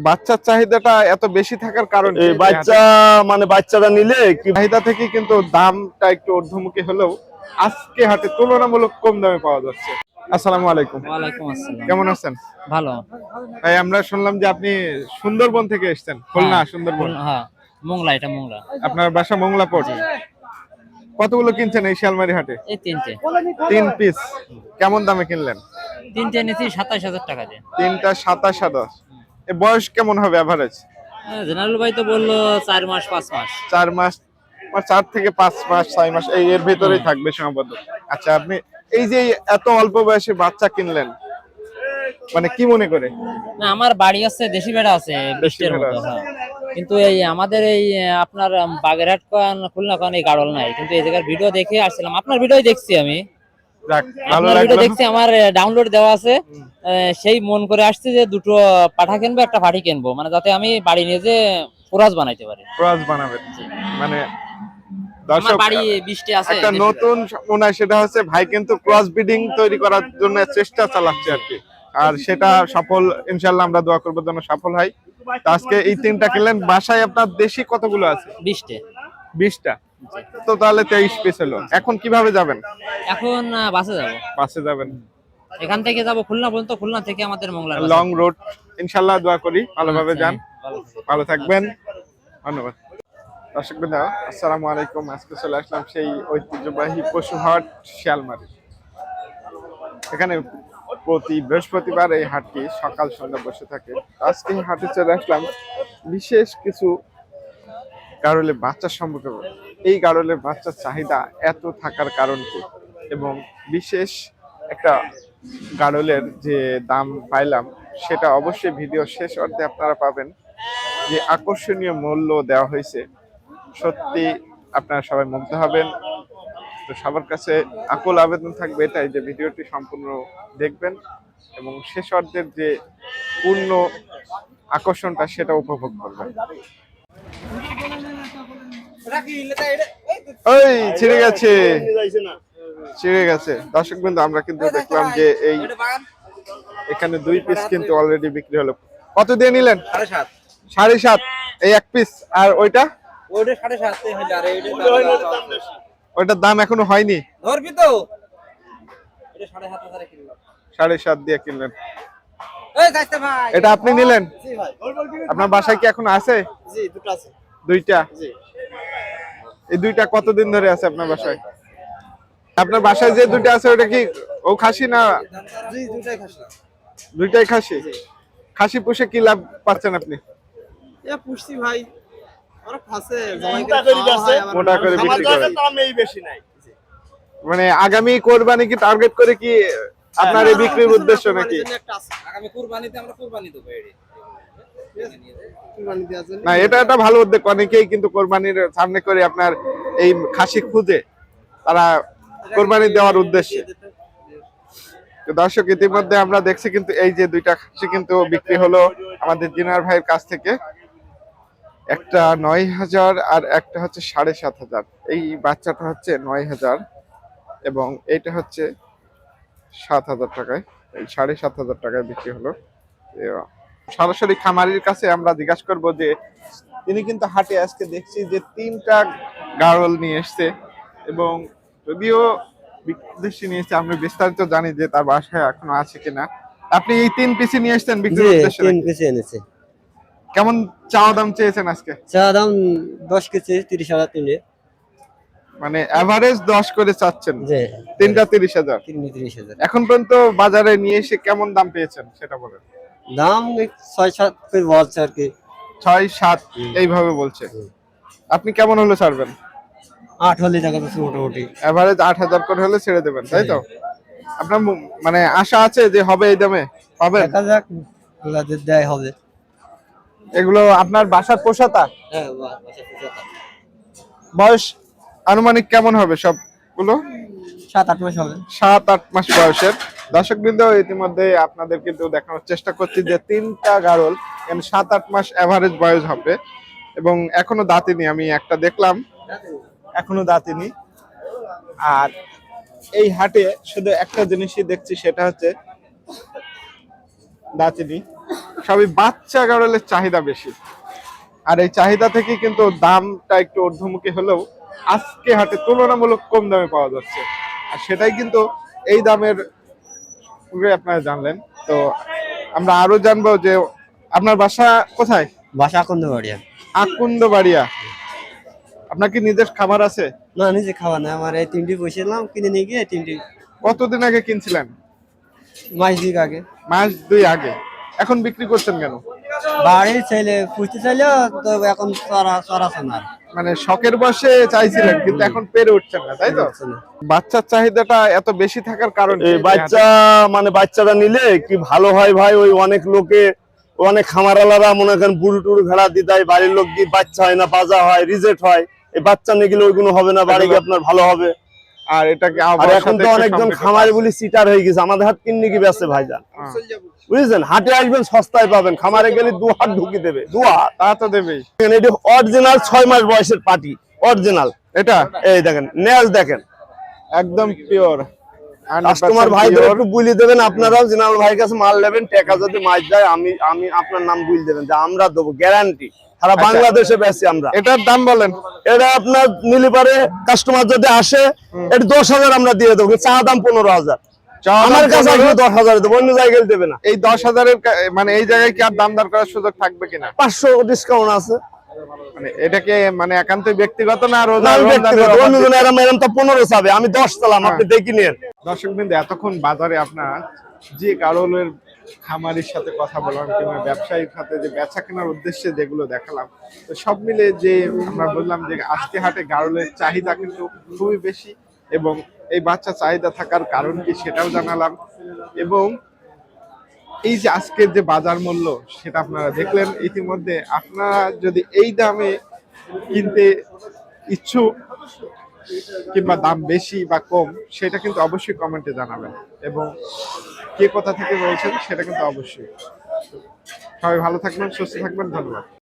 বাচ্চার চাহিদাটা এত বেশি থাকার কারণ কি? বাচ্চা মানে বাচ্চারা নিলে কি চাহিদা থেকে কিন্তু দামটা একটু ঊর্ধ্বমুখী হলেও আজকে হাটে তুলনামূলক কম দামে পাওয়া যাচ্ছে। আসসালামু আলাইকুম। ওয়ালাইকুম আসসালাম। কেমন আছেন? ভালো। ভাই আমরা শুনলাম যে আপনি সুন্দরবন থেকে এসেছেন। খুলনা সুন্দরবন। হ্যাঁ, মোংলা, এটা মোংলা। আপনার বাসা মোংলা পড়ছে। কতগুলো কিনছেন এই শিয়ালমারি হাটে? এই তিনটে। 3 পিস। কেমন দামে কিনলেন? তিনটে নিয়েছি 27,000 টাকা দিয়ে। তিনটা 27,000। এ বয়স কেমন হবে এভারেজ? জেনারেল ভাই তো বললো 4 মাস 5 মাস। 4 মাস, 4 থেকে 5 মাস 6 মাস এর ভিতরেই থাকবে সীমাবদ্ধ। আচ্ছা, আপনি এই যে এত অল্প বয়সে বাচ্চা কিনলেন, মানে কি মনে করে? না, আমার বাড়ি আছে, দেশি ভেড়া আছে বৃষ্টির ভেড়া মতো। আছে। হ্যাঁ, কিন্তু এই আমাদের এই আপনার বাগেরহাট খুলনা এই গাড়ল নাই, কিন্তু এই জায়গার ভিডিও দেখে আসছিলাম। আপনার ভিডিও দেখছি আমি, যাক, ভালো আপনার ভিডিও লাগলো। দেখছি, আমার ডাউনলোড দেওয়া আছে। সেই মন করে আসছে যে দুটো পাঠা কিনবো, একটা পাঠি কিনবো, মানে যাতে আমি বাড়ি নিয়ে যে কোরাস বানাইতে পারি। ক্রস বানাবেন, মানে আমার দর্শক বাড়ি 20টি আছে। একটা নতুন মনে হয়, সেটা হচ্ছে ভাই কিন্তু ক্রস ব্রিডিং তৈরি করার জন্য চেষ্টা চালাচ্ছে আর কি। আর সেটা সফল, ইনশাআল্লাহ আমরা দোয়া করবো যেন সফল হয়। তো আজকে এই 3টা কিনলেন। বাসায় আপনার দেশি কতগুলো আছে? 20টে। 20টা। তো তাহলে 23 পিস হলো। এখন কিভাবে যাবেন? এখন বাসে যাব। বাসে যাবেন? এখান থেকে যাব খুলনা পর্যন্ত, খুলনা থেকে আমাদের মোংলা লং রোড। ইনশাআল্লাহ দোয়া করি ভালোভাবে যান। ভালো থাকবেন, ধন্যবাদ। দর্শকবৃন্দ, আসসালামু আলাইকুম। আজকে চলে আসলাম সেই ঐতিহ্যবাহী পশুহাট শিয়ালমারি। এখানে প্রতি বৃহস্পতিবার এই হাটটি সকাল সন্ধ্যা বসে থাকে। আজকে এই হাটে চলে আসলাম বিশেষ কিছু গাড়লের বাচ্চা সম্পর্কে। এই গাড়লের বাচ্চার চাহিদা এত থাকার কারণ কি, এবং বিশেষ একটা গাড়লের যে দাম পাইলাম সেটা অবশ্যই ভিডিও শেষ অর্ধে আপনারা পাবেন। যে আকর্ষণীয় মূল্য দেওয়া হয়েছে, সত্যি আপনারা সবাই মুগ্ধ হবেন। তো সবার কাছে আকুল আবেদন থাকবে এটাই যে ভিডিওটি সম্পূর্ণ দেখবেন এবং শেষ অর্ধের যে পূর্ণ আকর্ষণটা সেটা উপভোগ করবেন। ওই ছিঁড়ে গেছে, ছিঁড়ে গেছে। দর্শক বিন্দু, আমরা কিন্তু দেখলাম যে এই এখানে 2 পিস কিন্তু অলরেডি বিক্রি হলো। কত দিয়ে নিলেন? 7.5। 7.5 এই 1 পিস। আর ওইটা? ওইটা 7.5 হাজার। ওইটার দাম এখনো হয়নি। ধরবি তো? এটা 7.5 কিনলাম। 7.5 দিয়ে কিনলেন। এই যাইতে ভাই। এটা আপনি নিলেন? জি ভাই। আপনার বাসায় কি এখন আছে? জি, দুটো আছে। 2টা। জি। এই 2টা কতদিন ধরে আছে আপনার বাসায়? আপনার বাসায় যে 2টা আছে ওটা কি ও খাসি না? জি, দুটাই খাসি। 2টাই খাসি। খাসি পুষে কি লাভ পাচ্ছেন আপনি? এ পুষছি ভাই। ওরা ফাসে জমাই করে খাওয়া হয়, আবার মোটা করে বিক্রি করেন। আমাদের দামই বেশি নাই। মানে আগামী কোরবানি কি টার্গেট করে কি আপনার এই বিক্রির উদ্দেশ্য নাকি? আগামী কুরবানিতে আমরা কুরবানি দেব এডি। কুরবানি দেওয়ার জন্য। না, এটা একটা ভালো উদ্যোগ। অনেকেই কিন্তু কোরবানির সামনে করে আপনার এই খাসি খুঁজে তারা কোরবানি দেওয়ার উদ্দেশ্যে। তো দর্শক, ইতিমধ্যে আমরা দেখছি কিন্তু এই যে 2টা খাসি কিন্তু বিক্রি হলো আমাদের জিনার ভাইয়ের কাছ থেকে। একটা 9,000 আর একটা হচ্ছে 7,500। এই বাচ্চাটা হচ্ছে 9,000 এবং এইটা হচ্ছে 7,000 টাকায়। এই 7,500 টাকায় বিক্রি হলো। সরাসরি খামারির কাছে আমরা জিজ্ঞাসা করবো যে তিনি কিন্তু হাটে আজকে দেখছি যে 3টা গাড়ল নিয়ে এসছে, এবং যদিও বিদেশি নিয়ে এসছে, আমরা বিস্তারিত জানি যে তার বাসায় এখনো আছে কিনা। আপনি এই 3 পিসি নিয়ে এসছেন বিক্রির উদ্দেশ্যে? 3 পিস এনেছে। কেমন চাওয়া দাম চেয়েছেন আজকে? চা দাম 10 কেজি 30,000 তিনে। মানে এভারেজ 10 করে চাচ্ছেন? জি। 3টা 30,000। 30,000 এখন পর্যন্ত বাজারে নিয়ে এসে কেমন দাম পেয়েছেন সেটা বলেন। দাম 6-7 করে বলছে আর কি। 6-7 এইভাবে বলছে। আপনি কেমন হলে ছাড়বেন? 8 হলে টাকা বেশি মোটামুটি। এভারেজ 8,000 করে হলে ছেড়ে দেবেন, তাই তো? আপনার মানে আশা আছে যে হবে এই দামে? পাবেন? দেখা যাক ওদের দেয় হবে। এগুলো আপনার বাসার পোষাতা? হ্যাঁ, বয়স আনুমানিক কেমন হবে সবগুলো? 7-8 মাস হবে। 7-8 মাস বয়সের। দর্শকবৃন্দ, ইতিমধ্যে আপনাদের কিন্তু দেখানোর চেষ্টা করছি যে 3টা গাড়ল 7-8 মাস এভারেজ বয়স হবে, এবং এখনো দাঁতিনি। আমি একটা দেখলাম, এখনো দাঁতিনি। আর এই হাটে শুধু একটা জিনিসই দেখছি, সেটা হচ্ছে দাচিনি, সবই বাচ্চা গাড়লের চাহিদা বেশি। আর এই চাহিদা থেকে কিন্তু দামটা একটু ঊর্ধ্বমুখী হলেও আজকে হাটে তুলনামূলক কম দামে পাওয়া যাচ্ছে। আর সেটাই কিন্তু এই দামের পুরো আপনারা জানলেন। তো আমরা আরো জানবো যে আপনার বাসা কোথায়? বাসা কোন বাড়িয়া? আকুন্দ বাড়িয়া। আপনার কি নিজের খামার আছে? না, নিজে খাওয়া না, আমার এই তিনটি বসেছিলাম, কিনে নিয়ে গিয়ে তিনটি কতদিন আগে কিনছিলেন? মাস দুই আগে। মাস 2 আগে। এখন বিক্রি করছেন কেন? বাড়ির ছেলে পুষতে চাইলেও তো এখন চড়াচ্ছে না। মানে শখের বসে চাইছিলেন কিন্তু এখন পেরে উঠছেন না, তাই তো? বাচ্চার চাহিদাটা এত বেশি থাকার কারণ কি? এই বাচ্চা মানে বাচ্চাটা নিলে কি ভালো হয় ভাই, ওই অনেক লোকে অনেক খামারালারা মনে করেন বুড়ু টুড়ু ভেড়া দিয়ে দেয়, বাড়ির লোক দিয়ে বাচ্চা হয় না, বাজা হয়, রিজেক্ট হয়। এই বাচ্চা নিয়ে গেলে ওইগুলো হবে না, বাড়ি গিয়ে আপনার ভালো হবে। আর এটাকে আর এখন তো অনেকজন খামারে বলি সিটার হয়ে গেছে, আমাদের হাত কিনে কি বেচে ভাইজান, বুঝছেন? হাটে আসবেন সস্তায় পাবেন, খামারে গেলে 2 হাত ঢুকি দেবে, 2 হাত। তা তো দেবেই। এটি অরিজিনাল 6 মাস বয়সের পাটি, অরিজিনাল। এটা এই দেখেন নেজ দেখেন, একদম পিওর। কাস্টমার ভাইদের একটু বুলি দেবেন, আপনারাও জেনারেল ভাইয়ের কাছে মাল নেবেন, টাকা যদি মাছ যায় আমি আপনার নাম বুঝ দেবেন যে আমরা দেবো, গ্যারান্টি। সারা বাংলাদেশে বেশি আমরা। এটার দাম বলেন। এটা আপনার নিলে পারে কাস্টমার যদি আসে এটা 10,000 আমরা দিয়ে দেবো, চা দাম 15,000। আমার কাছে আসলে 10,000 দেবো, অন্য জায়গায় দেবে না। এই 10,000-এর মানে এই জায়গায় কি আর দাম দর করার সুযোগ থাকবে কিনা? 500 ডিসকাউন্ট আছে। মানে এটাকে মানে একান্তই ব্যক্তিগত না? আর না, ব্যক্তিগত, অন্যজন এরম তো 15 চাবে, আমি 10 চালাম, আপনি দেখি নেন। দর্শকবৃন্দ, এতক্ষণ বাজারে আপনার যে কারণের খামারির সাথে কথা বললাম কিংবা ব্যবসায়ীর সাথে যে বেচা কেনার উদ্দেশ্যে যেগুলো দেখালাম, তো সব মিলে যে আমরা বললাম যে আজকে হাটে গাড়লের চাহিদা কিন্তু খুবই বেশি, এবং এই বাচ্চা চাহিদা থাকার কারণ কি সেটাও জানালাম। এবং এই যে আজকের যে বাজার মূল্য সেটা আপনারা দেখলেন ইতিমধ্যে। আপনারা যদি এই দামে কিনতে ইচ্ছুক কিংবা দাম বেশি বা কম সেটা কিন্তু অবশ্যই কমেন্টে জানাবেন, এবং কে কোথা থেকে বলছেন সেটা কিন্তু অবশ্যই। সবাই ভালো থাকবেন, সুস্থ থাকবেন, ধন্যবাদ।